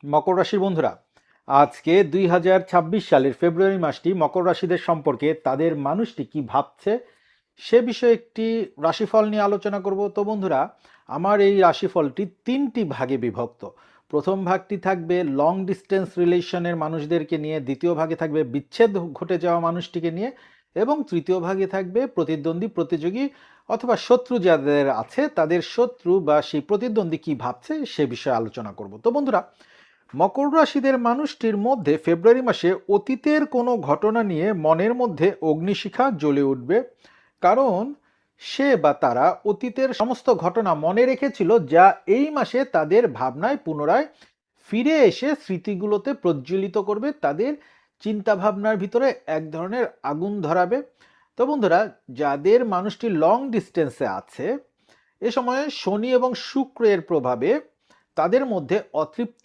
মকর রাশির বন্ধুরা, আজকে 2026 সালের ফেব্রুয়ারি মাসটি মকর রাশিদের সম্পর্কে তাদের মানুষটি কি ভাবছে সে বিষয়ে একটি রাশিফল নিয়ে আলোচনা করব। তো বন্ধুরা, আমার এই রাশিফলটি তিনটি ভাগে বিভক্ত। প্রথম ভাগটি থাকবে লং ডিস্টেন্স রিলেশনের মানুষদেরকে নিয়ে, দ্বিতীয় ভাগে থাকবে বিচ্ছেদ ঘটে যাওয়া মানুষটিকে নিয়ে, এবং তৃতীয় ভাগে থাকবে প্রতিদ্বন্দ্বী, প্রতিযোগী অথবা শত্রু যাদের আছে তাদের শত্রু বা সেই প্রতিদ্বন্দ্বী কি ভাবছে সে বিষয়ে আলোচনা করব। তো বন্ধুরা, মকর রাশিদের মানুষটির মধ্যে ফেব্রুয়ারি মাসে অতীতের কোনো ঘটনা নিয়ে মনের মধ্যে অগ্নিশিখা জ্বলে উঠবে। কারণ সে বা তারা অতীতের সমস্ত ঘটনা মনে রেখেছিল, যা এই মাসে তাদের ভাবনায় পুনরায় ফিরে এসে স্মৃতিগুলোতে প্রজ্বলিত করবে, তাদের চিন্তা ভাবনার ভিতরে এক ধরনের আগুন ধরাবে। তো বন্ধুরা, যাদের মানুষটি লং ডিস্টেন্সে আছে, এ সময়ে শনি এবং শুক্রের প্রভাবে তাদের মধ্যে অতৃপ্ত